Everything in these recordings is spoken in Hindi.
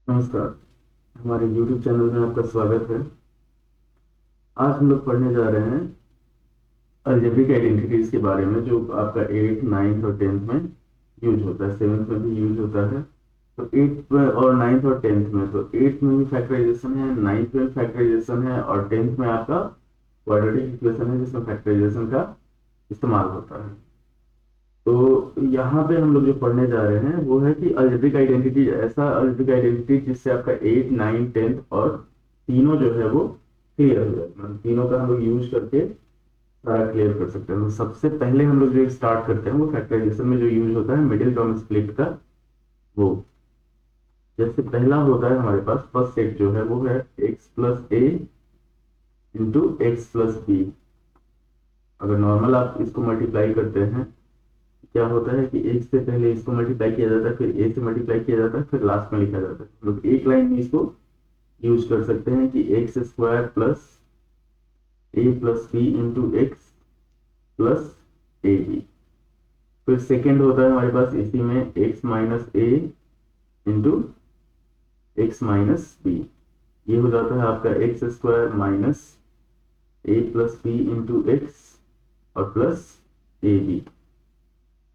नमस्कार। हमारे YouTube चैनल में आपका स्वागत है। आज हम लोग पढ़ने जा रहे हैं अलजेब्रिक आइडेंटिटीज के बारे में, जो आपका 8th 9th और 10th में यूज होता है, 7th में भी यूज होता है। तो 8th में और 9th और 10th में, तो 8th में भी फैक्टराइजेशन है, 9th में फैक्टराइजेशन है और 10th में आपका क्वाड्रेटिक इक्वेशन है जिसमें फैक्टराइजेशन का इस्तेमाल होता है। तो यहाँ पे हम लोग जो पढ़ने जा रहे हैं वो है कि अलजेब्रिक आइडेंटिटी, ऐसा अलजेब्रिक आइडेंटिटी जिससे आपका 8 9 10th और तीनों जो है वो क्लियर हो जाए, मतलब तीनों का हम लोग यूज करके सारा क्लियर कर सकते हैं। तो सबसे पहले हम लोग जो स्टार्ट करते हैं वो फैक्टराइजेशन में जो यूज होता है मिडिल टर्म स्प्लिट का। वो जैसे पहला होता है हमारे पास फर्स्ट सेट जो है वो है एक्स प्लस ए इंटू एक्स प्लस बी। अगर नॉर्मल आप इसको मल्टीप्लाई करते हैं, क्या होता है कि एक से पहले इसको मल्टीप्लाई किया जाता है, फिर ए से मल्टीप्लाई किया जाता है, फिर लास्ट में लिखा जाता है। हम लोग एक लाइन में इसको यूज कर सकते हैं कि एक्स स्क्वायर प्लस ए plus B into x plus ए बी। फिर सेकेंड होता है हमारे पास इसी में X minus A into X minus B. ये हो जाता है आपका X square minus A plus B into x और प्लस ए बी।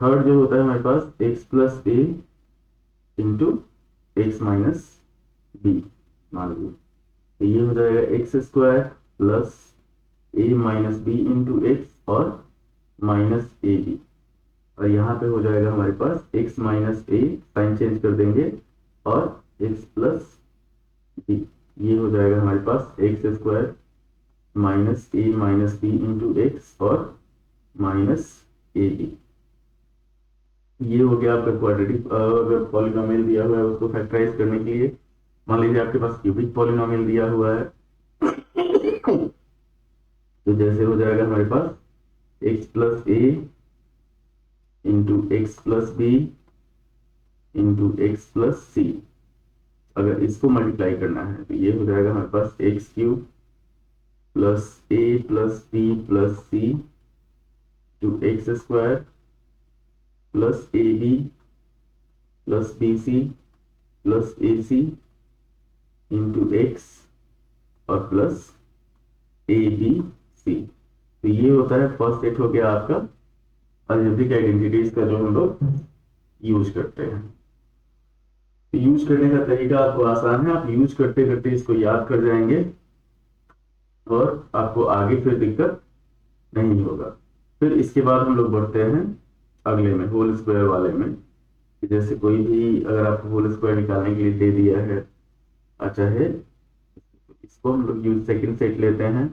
थर्ड जो होता है हमारे पास एक्स प्लस ए इंटू एक्स माइनस बी, मान लीजिए। तो ये हो जाएगा X square plus a minus b into x और माइनस ए बी। और यहाँ पे हो जाएगा हमारे पास एक्स माइनस ए, साइन चेंज कर देंगे, और एक्स प्लस बी। ये हो जाएगा हमारे पास एक्स स्क्वायर माइनस ए माइनस बी इंटू एक्स और माइनस ए बी। ये हो गया आपका क्वाड्रेटिक। अगर पॉलिनोमियल दिया हुआ है उसको फैक्टराइज करने के लिए, मान लीजिए आपके पास क्यूबिक पॉलिनोमियल दिया हुआ है, तो जैसे हो जाएगा हमारे पास एक्स प्लस ए into x plus B into x plus c. अगर इसको मल्टीप्लाई करना है तो ये हो जाएगा हमारे पास x cube plus A plus B plus c two x square plus A B plus b c plus a c into x और प्लस ए बी सी। तो ये होता है फर्स्ट सेट हो गया आपका अलजेब्रिक आइडेंटिटीज का, जो हम लोग यूज करते हैं। तो यूज करने का तरीका आपको आसान है, आप यूज करते करते इसको याद कर जाएंगे और आपको आगे फिर दिक्कत नहीं होगा। फिर इसके बाद हम लोग बढ़ते हैं अगले में, होल स्क्वायर वाले में। जैसे कोई भी अगर आपको होल स्क्वायर निकालने के लिए दे दिया है, अच्छा है, इसको हम लोग यूज सेकंड सेट लेते हैं।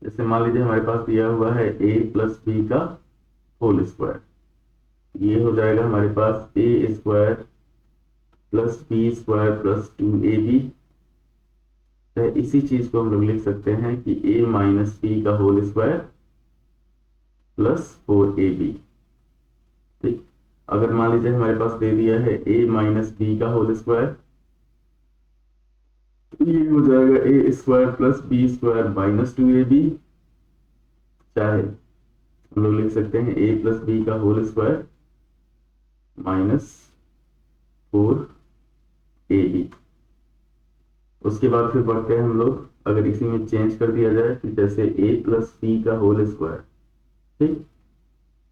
जैसे मान लीजिए हमारे पास दिया हुआ है ए प्लस बी का होल स्क्वायर। ये हो जाएगा हमारे पास a square plus B square plus 2ab। इसी चीज को हम लोग लिख सकते हैं कि a माइनस बी का होल स्क्वायर प्लस 4ab। ठीक, अगर मान लीजिए हमारे पास दे दिया है a माइनस बी का होल स्क्वायर, तो ये हो जाएगा a square plus B square minus 2ab। चाहे हम लोग लिख सकते हैं a प्लस बी का होल स्क्वायर माइनस 4ab। उसके बाद फिर बढ़ते हैं हम लोग, अगर इसी में चेंज कर दिया जाए कि जैसे a प्लस बी का होल स्क्वायर, ठीक,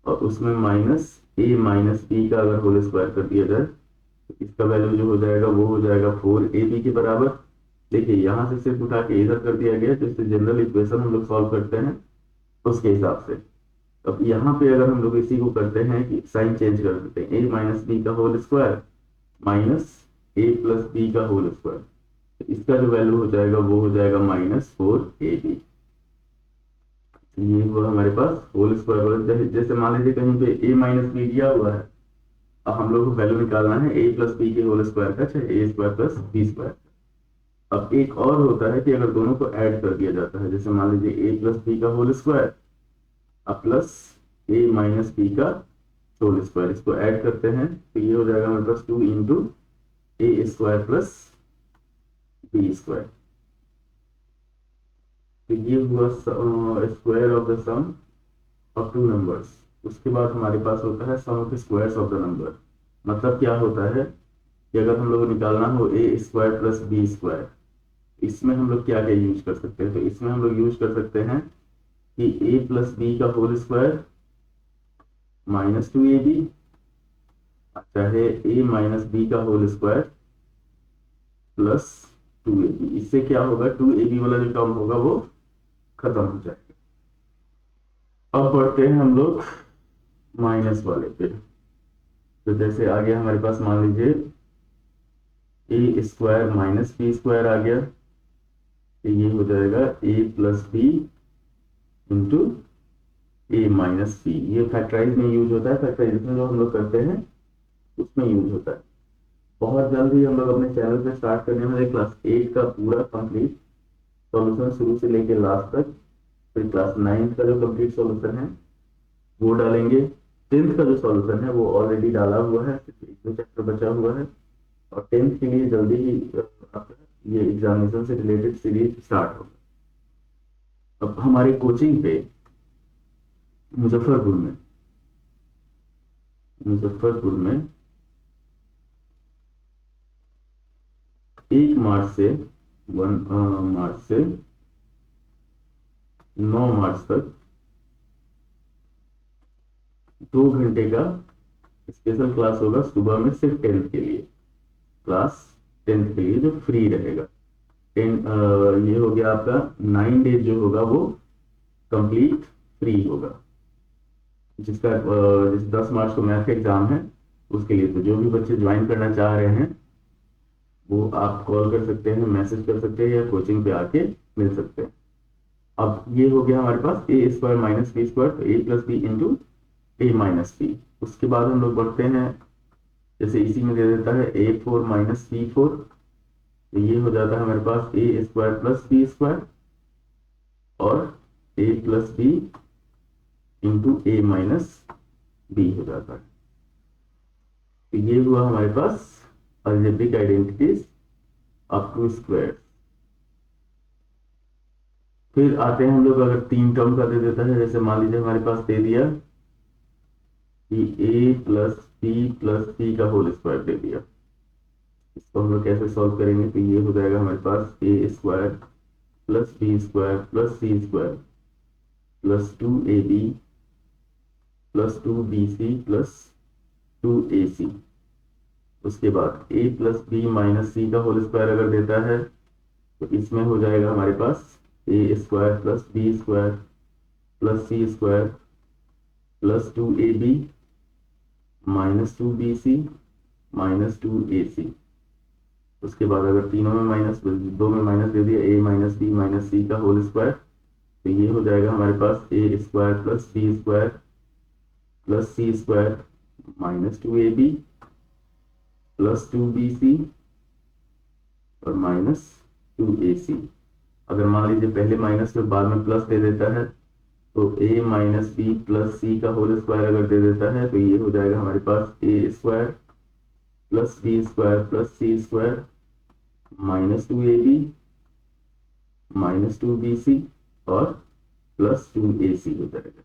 और उसमें माइनस ए माइनस बी का अगर होल स्क्वायर कर दिया जाए तो इसका वैल्यू जो हो जाएगा वो हो जाएगा 4ab के बराबर। देखिए यहाँ से सिर्फ उठा के इधर कर दिया गया, जैसे जनरल इक्वेशन हम लोग सॉल्व करते हैं उसके हिसाब से। अब यहाँ पे अगर हम लोग इसी को करते हैं कि साइन चेंज कर देते हैं, ए माइनस बी का whole square minus A plus b का होल स्क्वायर, इसका जो वैल्यू हो जाएगा वो हो जाएगा -4ab। ये हुआ हमारे पास होल स्क्वायर। जैसे मान लीजिए कहीं पे a माइनस बी दिया हुआ है, अब हम लोग को वैल्यू निकालना है a प्लस बी के होल स्क्वायर का, चाहे ए स्क्वायर प्लस बी स्क्वायर। अब एक और होता है कि अगर दोनों को ऐड कर दिया जाता है, जैसे मान लीजिए a प्लस बी का होल स्क्वायर अब प्लस a माइनस बी का होल स्क्वायर, इसको ऐड करते हैं तो ये हो जाएगा हमारे पास 2 इंटू ए स्क्वायर प्लस बी स्क्वायर। तो ये हुआ square of the sum of two numbers. उसके बाद हमारे पास होता है sum of squares of the number. मतलब क्या होता है कि अगर हम लोग को निकालना हो a square plus B square, इसमें हम लोग क्या क्या यूज कर सकते हैं? तो इसमें हम लोग यूज कर सकते हैं कि ए प्लस बी का होल स्क्वायर माइनस 2ab, चाहे ए माइनस बी का होल स्क्वायर प्लस 2ab। इससे क्या होगा, 2ab वाला जो टर्म होगा वो खत्म हो जाएगा। अब बढ़ते हैं हम लोग माइनस वाले पे। तो जैसे आ गया हमारे पास, मान लीजिए ए स्क्वायर माइनस बी स्क्वायर आ गया, तो ये हो जाएगा ए plus B into a minus B. ये फैक्टराइज में यूज होता है, फैक्टराइजेशन जो हम लोग करते हैं उसमें यूज होता है। बहुत जल्द ही हम लोग अपने चैनल पे स्टार्ट करने वाले क्लास 8 का पूरा कंप्लीट सॉल्यूशन शुरू से लेके लास्ट तक। फिर क्लास 9 का जो कंप्लीट सॉल्यूशन है वो डालेंगे। 10th का जो सॉल्यूशन है वो ऑलरेडी डाला हुआ है, सिर्फ एक दो चैप्टर बचा हुआ है। और 10th के लिए जल्दी ही आपका ये एग्जामिनेशन से रिलेटेड सीरीज स्टार्ट होगा। अब हमारी कोचिंग पे मुजफ्फरपुर में 1 मार्च से 9 मार्च तक 2 घंटे का स्पेशल क्लास होगा सुबह में, सिर्फ 10th के लिए। क्लास 10th के लिए जो फ्री रहेगा। 10 ये हो गया आपका 9 डेज जो होगा वो कंप्लीट फ्री होगा। जिसका जिस 10 मार्च को मैथ का एग्जाम है उसके लिए तो जो भी बच्चे ज्वाइन करना चाह रहे हैं वो आप कॉल कर सकते हैं, मैसेज कर सकते हैं, या कोचिंग पे आके मिल सकते हैं। अब ये हो गया हमारे पास a square minus B square, तो ए plus B into a minus B. उसके बाद हम लोग बढ़ते हैं, जैसे इसी में दे देता है a four minus b four, तो ये हो जाता है हमारे पास a square plus B square और a plus B into a minus b हो जाता है। तो ये हुआ हमारे पास algebraic identities up to square. फिर आते हैं हम लोग, अगर 3 टर्म का दे देता है, जैसे मान लीजिए हमारे पास दे दिया कि ए प्लस बी का होल स्क्वायर दे दिया। इसको हम लोग कैसे सॉल्व करेंगे? तो ये हो जाएगा हमारे पास a square plus B square plus C square plus 2ab plus 2bc plus 2ac। उसके बाद a plus b minus c का होल स्क्वायर अगर देता है तो इसमें हो जाएगा हमारे पास a square plus B square plus C square plus 2ab minus 2bc minus 2ac। उसके बाद अगर तीनों में माइनस, दो में माइनस दे दिया, a minus B minus c का होल स्क्वायर, तो ये हो जाएगा हमारे पास a square plus B square plus C square minus 2ab plus 2bc और माइनस 2ac। अगर मान लीजिए पहले माइनस में बाद में प्लस दे देता है, तो a माइनस बी प्लस सी का होल स्क्वायर अगर दे देता है तो ये हो जाएगा हमारे पास a square plus B square plus C square minus 2ab minus 2bc और प्लस 2ac हो जाएगा।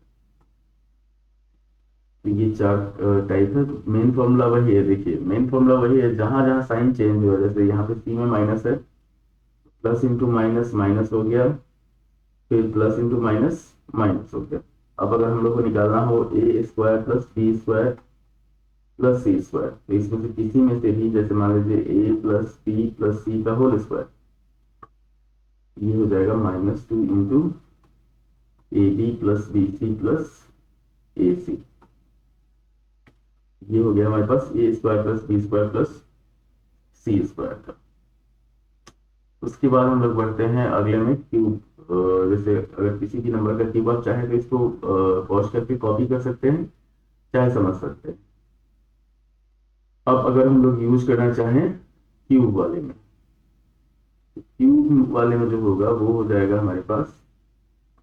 तो ये 4 टाइप है। मेन फॉर्मूला वही है, देखिए मेन फॉर्मूला वही है, जहां जहां साइन चेंज हुआ, जैसे यहाँ पे सी में माइनस है, प्लस इंटू माइनस माइनस हो गया, फिर प्लस इंटू माइनस माइनस हो गया। अब अगर हम लोग को निकालना हो a square plus B square plus C square, तो इसमें से किसी में से भी, जैसे मान लीजिए ए प्लस बी प्लस सी का होल स्क्वायर, ये हो जाएगा minus 2 into a B plus b c plus a c. ये हो गया हमारे पास a square plus B square plus C square का। उसके बाद हम लोग बढ़ते हैं अगले में क्यूब। जैसे अगर किसी भी नंबर का क्यूब आप चाहे तो इसको पॉज करके कॉपी कर सकते हैं, चाहे समझ सकते हैं। अब अगर हम लोग यूज करना चाहें क्यूब वाले में, क्यूब वाले में जो होगा वो हो जाएगा हमारे पास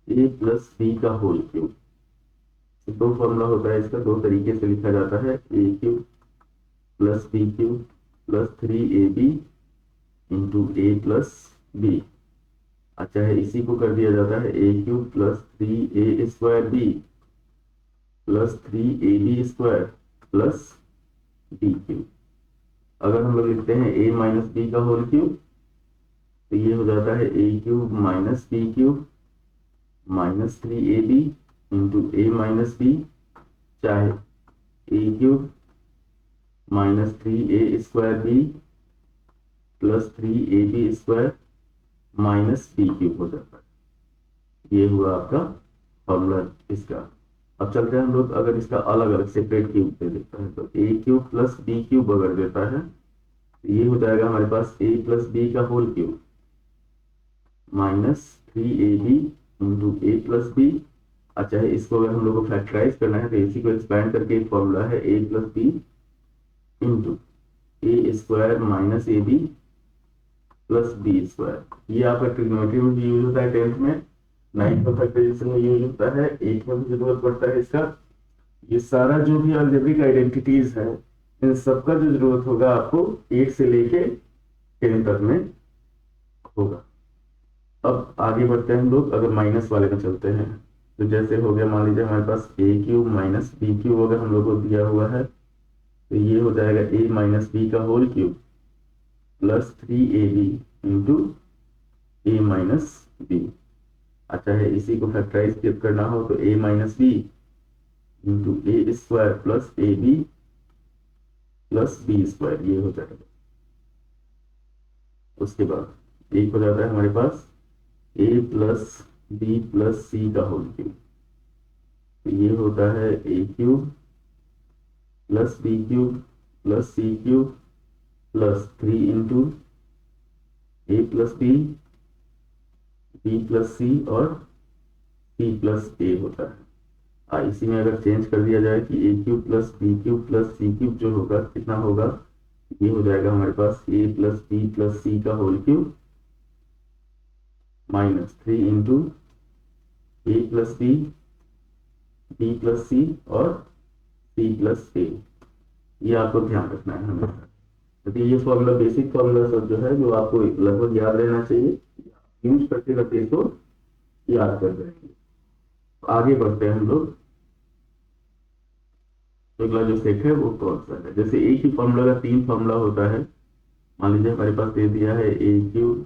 ए प्लस बी का होल क्यूब। 2 फॉर्मूला होता है इसका, 2 तरीके से लिखा जाता है, a cube plus B cube plus 3ab into A plus b. अच्छा है, इसी को कर दिया जाता है a cube plus 3a square B plus 3ab square plus B cube. अगर हम लोग लिखते हैं a माइनस बी का होल क्यूब, तो ये हो जाता है a cube minus B cube minus 3ab into a minus B, चाहे a cube minus 3a square B plus 3ab square minus B cube हो जाता है। ये हुआ आपका फॉर्मूला इसका। अब चलते हैं हम लोग, अगर इसका अलग अलग सेपरेट क्यूब दे देता है, तो a cube plus B cube अगर देता है, तो ये हो जाएगा हमारे पास a प्लस बी का whole cube minus 3ab into ए प्लस बी। अच्छा है, इसको अगर हम लोग को फैक्टराइज करना है तो इसी को एक्सपैंड करके एक फॉर्मूला है a plus B into A square minus A B plus B square. ये आपका ट्रिग्नोमेट्री में भी यूज होता है, 10th में, 9th में फैक्टराइजेशन में यूज होता है, 8th में भी जरूरत पड़ता है इसका। ये सारा जो भी अलजेब्रिक आइडेंटिटीज है, इन सबका जो जरूरत होगा आपको 8 से लेके 10 तक में होगा। अब आगे बढ़ते हैं हम लोग, अगर माइनस वाले में चलते हैं, तो जैसे हो गया, मान लीजिए हमारे पास a cube minus B cube अगर हम लोग को दिया हुआ है, तो ये हो जाएगा a माइनस बी का whole cube plus 3ab into a minus b. अच्छा है, इसी को फैक्टराइज करना हो तो a minus b into A square plus A B plus B square, ये हो जाएगा। उसके बाद एक हो जाता है हमारे पास a प्लस बी प्लस सी का होल क्यूब, तो ये होता है a cube plus B cube plus C cube plus 3 into A plus B plus सी और सी प्लस ए होता है। इसी में अगर चेंज कर दिया जाए कि a cube plus B cube plus C cube जो होगा कितना होगा, ये हो जाएगा हमारे पास a प्लस बी प्लस सी का होल क्यूब माइनस 3 इंटू ए प्लस बी प्लस सी और सी प्लस ए। ये आपको ध्यान रखना है हमेशा, क्योंकि ये फॉर्मूला बेसिक फॉर्मूला सब जो है, जो आपको लगभग याद रहना चाहिए, यूज करते करते इसको याद कर जाएंगे। आगे बढ़ते हैं हम लोग, तो अगला जो सेट है वो कौन सा है। जैसे एक ही फॉर्मूला का 3 फॉर्मूला होता है, मान लीजिए हमारे पास दे दिया है a cube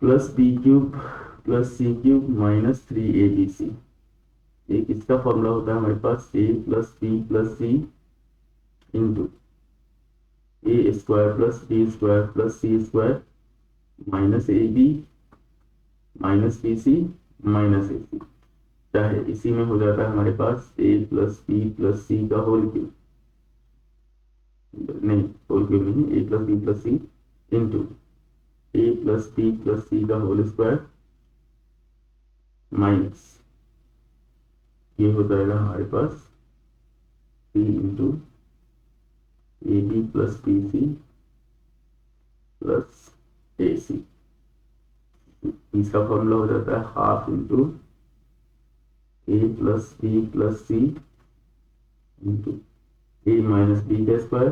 plus B cube plus C cube minus 3abc। एक इसका फॉर्मूला होता है हमारे पास a plus B plus c into A square plus B square plus C square minus A B minus B c minus a c. चाहे इसी में हो जाता है हमारे पास a प्लस बी प्लस सी का होल क्यूब, नहीं होल क्यूब नहीं, a plus B plus c into A plus B plus सी का होल स्क्वायर माइनस, ये हो जाएगा हमारे पास c into a B plus b c plus a c. इसका फॉर्मूला हो जाता है half into A plus B plus c into a minus b का square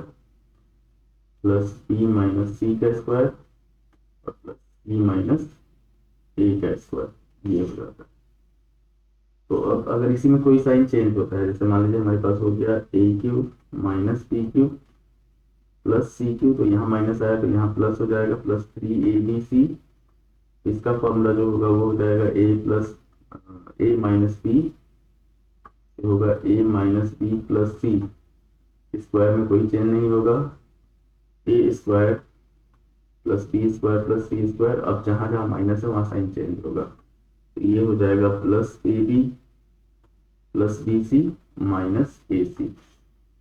plus b minus c का स्क्वायर और प्लस बी माइनस ए का स्क्वायर, ये हो जाता है। तो अब अगर इसी में कोई साइन चेंज होता है, जैसे मान लीजिए हमारे पास हो गया a cube minus B cube plus C cube, तो यहाँ माइनस आया तो यहाँ प्लस हो जाएगा प्लस 3abc। इसका फॉर्मूला जो होगा वो हो जाएगा a plus a minus b होगा a minus b plus C, square में कोई चेंज नहीं होगा, a square plus B square plus C square. अब जहां जहां माइनस है वहां साइन चेंज होगा, तो ये हो जाएगा plus A B plus b c minus a c.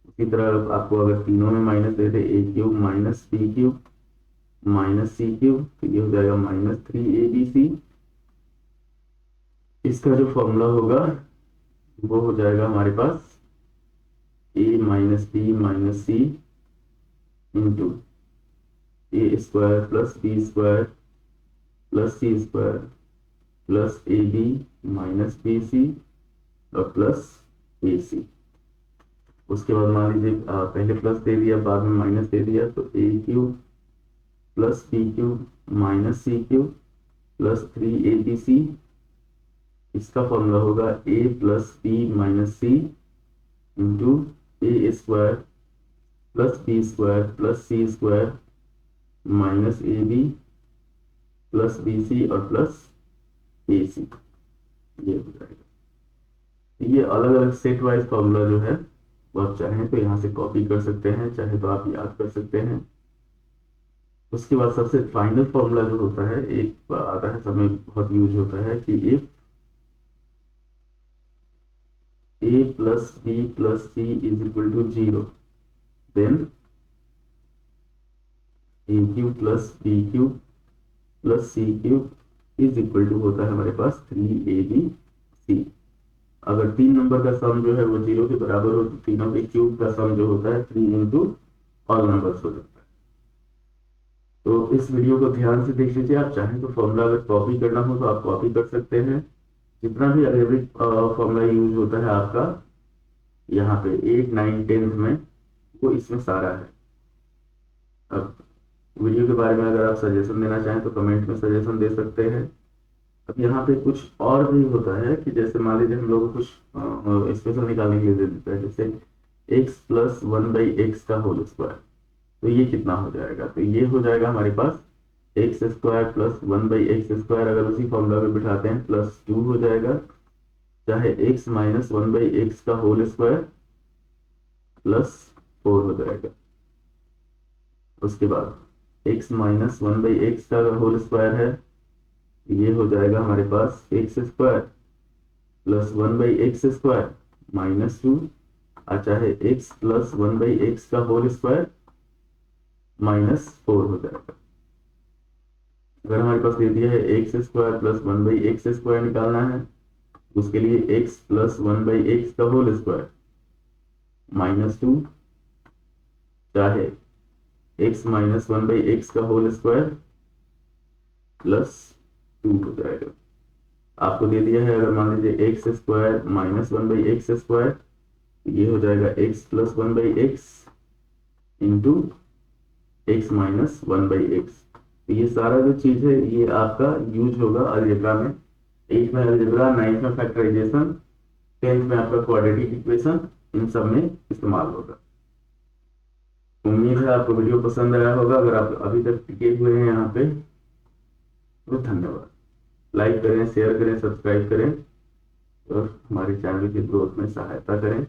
उसी तरह आपको अगर तीनों में माइनस दे दे, a cube minus B cube minus c cube, तो ये हो जाएगा माइनस 3abc। इसका जो फॉर्मूला होगा वो हो जाएगा हमारे पास a minus B minus C into A square plus B square plus C square plus A B minus B C और प्लस ए सी। उसके बाद मान लीजिए पहले प्लस दे दिया बाद में माइनस दे दिया, तो a cube plus B cube minus c cube plus 3abc। इसका फॉर्मूला होगा a plus b minus C into A square plus B square plus C square minus A B plus b सी और प्लस ए सी, ये हो जाएगा। ये अलग अलग सेट वाइज फॉर्मूला जो है वो आप चाहें तो यहाँ से कॉपी कर सकते हैं, चाहे तो आप याद कर सकते हैं। उसके बाद सबसे फाइनल फॉर्मूला जो होता है, एक आता है समय बहुत यूज होता है कि if a plus b plus c is equal to 0 then a cube plus b cube plus c cube is equal to होता है हमारे पास 3abc। अगर तीन नंबर का सम जो है वो 0 के बराबर हो तो तीनों के क्यूब का सम जो होता है 3 इंटू ऑल नंबर्स हो जाता है। तो इस वीडियो को ध्यान से देख लीजिए। आप चाहें तो फॉर्मूला अगर कॉपी करना हो तो आप कॉपी कर सकते हैं। जितना भी अलजेब्रिक फॉर्मूला यूज होता है आपका यहाँ पे 8, 9, 10 में, वो इसमें सारा है। अब वीडियो के बारे में अगर आप सजेशन देना चाहें तो कमेंट में सजेशन दे सकते हैं। अब यहाँ पे कुछ और भी होता है कि जैसे मान लीजिए हम लोग को कुछ स्पेशल निकालने के लिए दे देता है, जैसे x प्लस 1/x का होल स्क्वायर, तो ये कितना हो जाएगा? तो ये हो जाएगा हमारे पास x square plus 1/x square, अगर उसी फॉर्मूला में बिठाते हैं प्लस 2 हो जाएगा, चाहे x माइनस 1/x का होल स्क्वायर प्लस 4 हो जाएगा। उसके बाद x माइनस 1/x का होल स्क्वायर है, ये हो जाएगा हमारे पास x square plus 1/x square minus 2, और चाहे x प्लस 1/x का होल स्क्वायर माइनस 4 हो जाएगा। अगर हमारे पास दे दिया है x square plus 1/x square निकालना है, उसके लिए x प्लस 1/x का होल स्क्वायर माइनस 2, चाहे x माइनस 1/x का होल स्क्वायर प्लस 2 हो जाएगा। आपको दे दिया है अगर मान लीजिए x square minus 1/x square, ये हो जाएगा x plus 1/x into X minus 1/x। तो ये सारा जो चीज है ये आपका यूज होगा अलजेब्रा में। 8 में अलजेब्रा, 9 में फैक्टराइजेशन, 10th में आपका क्वाड्रेटिक इक्वेशन, इन सब में इस्तेमाल होगा। उम्मीद है आपको वीडियो पसंद आया होगा। अगर आप अभी तक टिके हुए हैं यहाँ पे तो धन्यवाद। लाइक करें, शेयर करें, सब्सक्राइब करें और हमारे चैनल की ग्रोथ में सहायता करें।